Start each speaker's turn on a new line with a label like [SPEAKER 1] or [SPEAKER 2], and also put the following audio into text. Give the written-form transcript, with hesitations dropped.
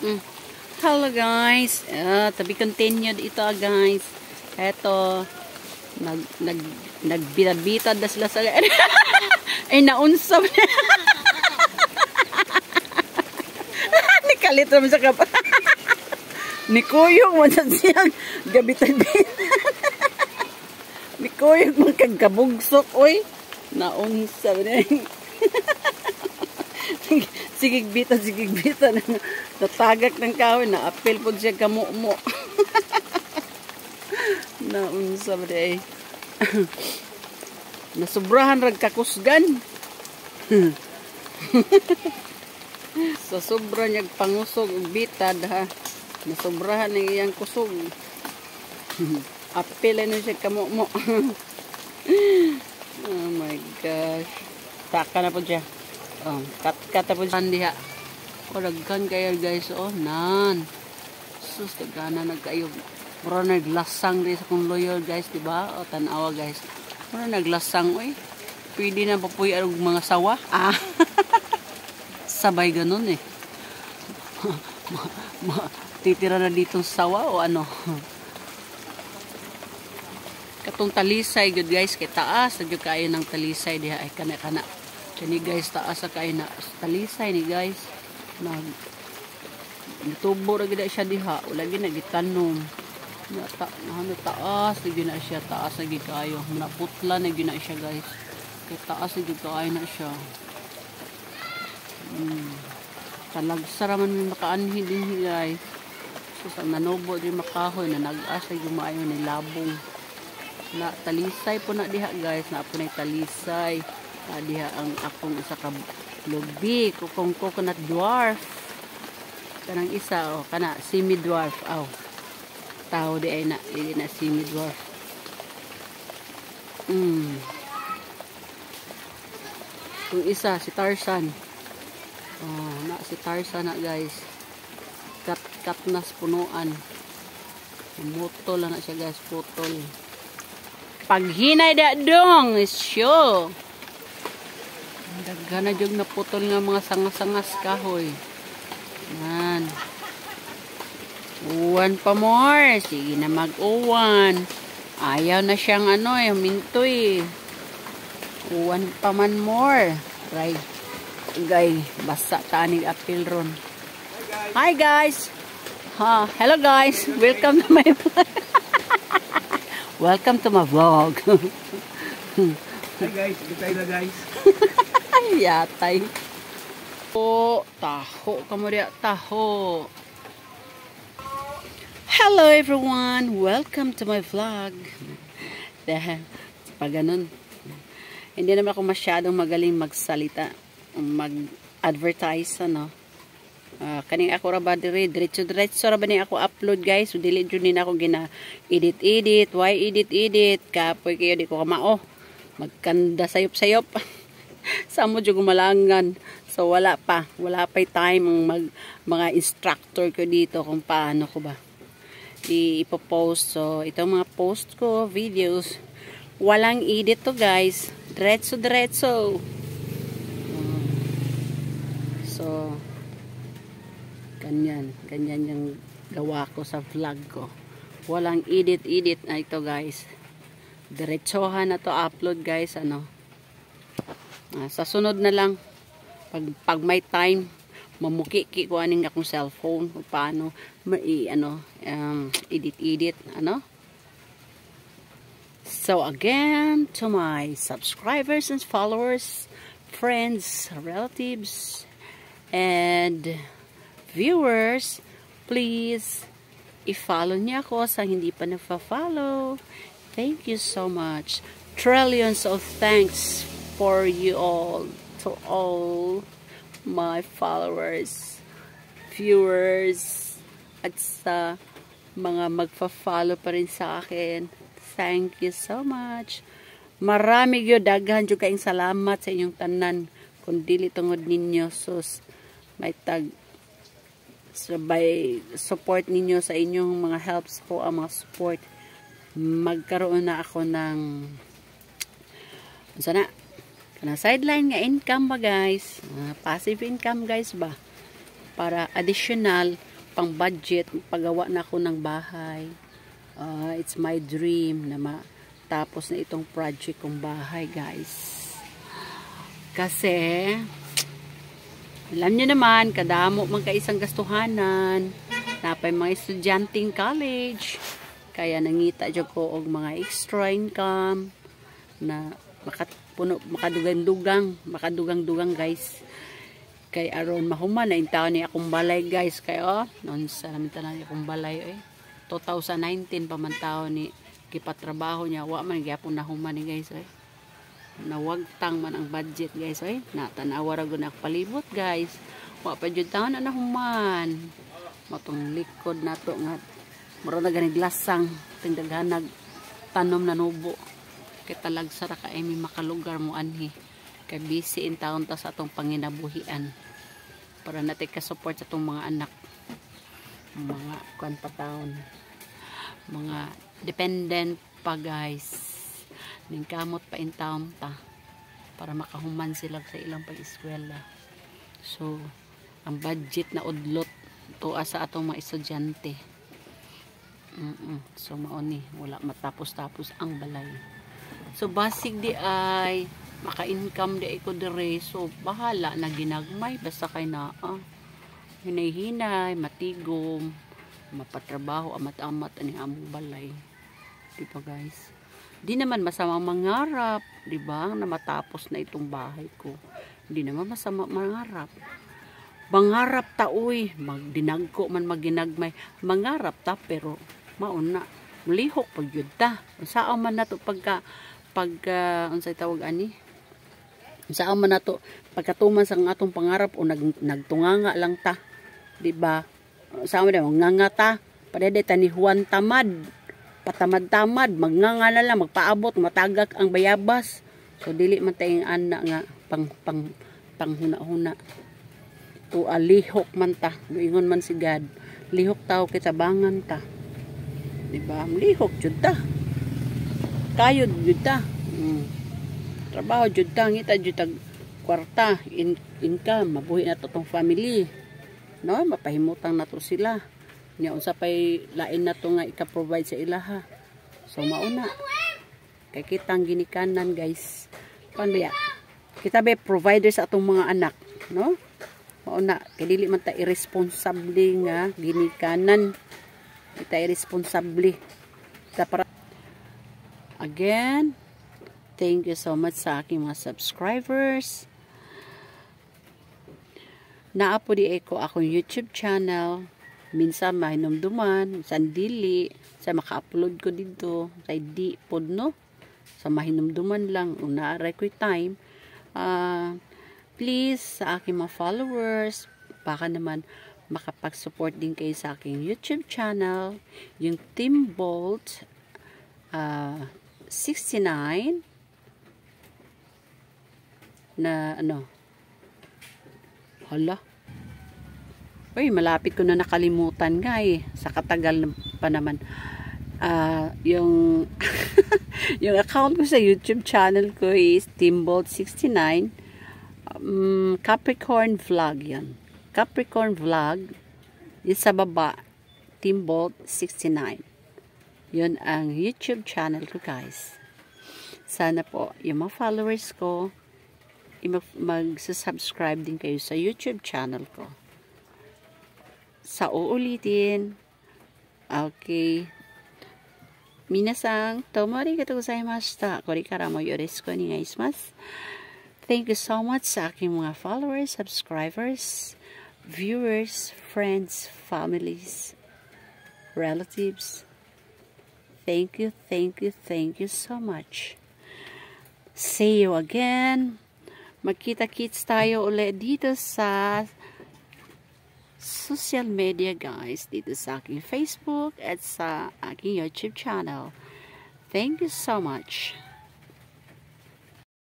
[SPEAKER 1] Mm. Hello guys. To be continued ito guys. Eto nagbita-bita na sila sa ay naunsam. Ni kalit naman sa kap. Ni kuyong man sa siyang gabitan-bita. Ni kuyong man kagkabugsok oy. Naunsam na. Sigigbita natagak ng kahoy na apel po siya kamumo. Naunsa ba day? Nasubrahan rag kakusgan. Sa sobra niyag pangusog bitad ha. Nasubrahan ng iyang kusog. Apel na siya kamumo. Oh my gosh. Taka na po siya. Oh, kat po dyan diha. O, dagkan kayo guys. Oh, nan. Sus, dagana nagkayo. Mura naglasang din sa kong lawyer guys, diba? O, tanawa guys. Mura naglasang, oy. Pwede na papuy ang mga sawa. Ah. Sabay ganun eh. Titira na ditong sawa o ano. Katong talisay good guys. Kay taas. Nagyo kayo ng talisay diha. Ay, kana-kana. Kani guys, taas sa kain na talisay ni guys. Nagtubo na gina siya diha. Wala gina gitanom. Taas na gina siya. Taas na gina kayo. Naputla na gina siya guys. Kaya taas na gina kayo na siya. Talagsara man may makaanhi din guys. So sa nanobo din makahoy na nag-asa yung maayo ni labong. Na talisay po na diha guys. Na po na talisay. Diha ang akong isa ka lubi kung coconut dwarf kanang isa o kana semi dwarf aw tao di ay na hindi na semi dwarf yung isa si Tarzan na si Tarzan na guys katnas punuan mutol na siya guys putol paghinay da dong is show. Dagana jug naputol nga mga sangas-sangas kahoy. Yan. Uwan pa more. Sige na mag-uwan. Ayaw na siyang ano eh, huminto eh. Uwan pa man more. Try. Gay, basa tanig apil ron. Hi guys. Ha, hello guys. Welcome to my vlog. Welcome to my vlog.
[SPEAKER 2] Hi guys, bitay na guys.
[SPEAKER 1] Yatay. Oh, taho kamo dia taho. Hello everyone, welcome to my vlog. Dahil pag ganun, hindi naman ako masyadong magaling magsalita, mag-advertise ano. Kaning ako ra ba dire diretso ra ba ni ako upload guys. So dili jud ni ako gina edit. Why edit? Kapoy kayo di ko kamao. Magkanda sayop-sayop. Samo jud gumalangan. So wala pa time ang mga instructor ko dito kung paano ko ba ipopost. So itong mga post ko, videos, walang edit to guys. Diretso. So ganyan yung gawa ko sa vlog ko. Walang edit na ito guys. Diretsohan na to upload guys ano. Sa sunod na lang pag may time mamukiki ko aning akong cellphone kung paano edit ano. So again to my subscribers and followers, friends, relatives and viewers, please i-follow niya ako sa hindi pa na-follow. Thank you so much. Trillions of thanks for you all, to all my followers, viewers, at sa mga magfa-follow pa rin sa akin. Thank you so much. Marami gyud daghan jud kaayong salamat sa inyong tanan. Kung dili tungod ninyo sus may tag sabay support ninyo sa inyong mga helps po, ang mga support. Magkaroon na ako ng sana sideline nga income ba guys, passive income guys ba, para additional pang budget, paggawa na ako ng bahay. It's my dream na matapos na itong project kong bahay, guys. Kasi alam nyo naman, kadamo man ka isang gastuhanan, napay mga estudyanteng college, kaya nangita dyan ko og mga extra income na makadugang-dugang guys. Kay aron mahuman na intaw ni akong balay guys, kaya noon sa namin tanan akong balay 2019 pa man taon ni gipatrabaho niya, wa man gyapon nahuman ni guys nawagtang man ang budget guys natanawa ra gud palibot guys, wa pa jud taon na nahuman matong likod nato nga mura na ganig lasang tindaghanag tanom na nubo kay talagsa ra ka mi makalugar mo anhi kay busy in taon ta sa atong panginabuhian para natin ka-support sa atong mga anak, mga kuan pa taon, mga dependent pa guys, ning kamot pa in taon ta para makahuman sila sa ilang pag-eskwela. So ang budget na udlot tuwa sa atong mga estudyante. So maoni wala matapos-tapos ang balay. So basig di ay maka-income di ko dire, so bahala na ginagmay basta kay naa hinay-hinay matigom mapatrabaho amat-amat ani among balay, di ba guys? Di naman masama mangarap, di ba, na matapos na itong bahay ko. Di naman masama mangarap. Mangarap ta uy, magdinagko man maginagmay, mangarap ta pero mauna lihok pag yun ta. Saan man nato pagka unsay tawag ani? Saan man nato pagkatuman sa atong pangarap o nagtunganga lang ta, di ba? Saan man nganga ta, padede ta ni Juan tamad. Patamad-tamad, magnganga na lang, magpaabot, matagak ang bayabas. So dili man tayong anak nga panghuna-huna. To lihok man ta, ingon man si God. Lihok tao kitabangan ta. Di ba? Lihok jud ta. Kayod jud ta. Trabaho jud ta, ngita jud ta kwarta, income, mabuhi na to tong family. No, mapahimutang na to sila. Nya unsa pay lain na to nga ika-provide sa ilaha. So mauna kay kitang ginikanan guys. Paano ba? Kita ba provider sa atong mga anak, no? Mauna kay dili man ta irresponsible nga ginikanan. Kita irresponsible. Kita para again, thank you so much sa aking mga subscribers. Naapo di ko akong YouTube channel. Minsan mahinumduman, sandili, sa maka-upload ko dito, sa di pod no, sa mahinumduman lang, unaaray ko time. Please, sa aking mga followers, baka naman makapag-support din kayo sa aking YouTube channel, yung Team Bolt 69 na ano, hala, uy, malapit ko na nakalimutan nga sa katagal pa naman. Yung yung account ko sa YouTube channel ko is Teambolt69 Capricorn Vlog yan. Capricorn Vlog is sa baba Teambolt69. Yun ang YouTube channel ko guys. Sana po yung mga followers ko mag-subscribe din kayo sa YouTube channel ko. Sa uulitin. Okay. Minasang tomo arigatou gozaimashita. Kore kara mo yoroshiku onegaishimasu. Thank you so much sa aking mga followers, subscribers, viewers, friends, families, relatives. Thank you, thank you, thank you so much. See you again. Magkita-kits tayo ulit dito sa social media guys, dito sa aking Facebook at sa aking YouTube channel. Thank you so much.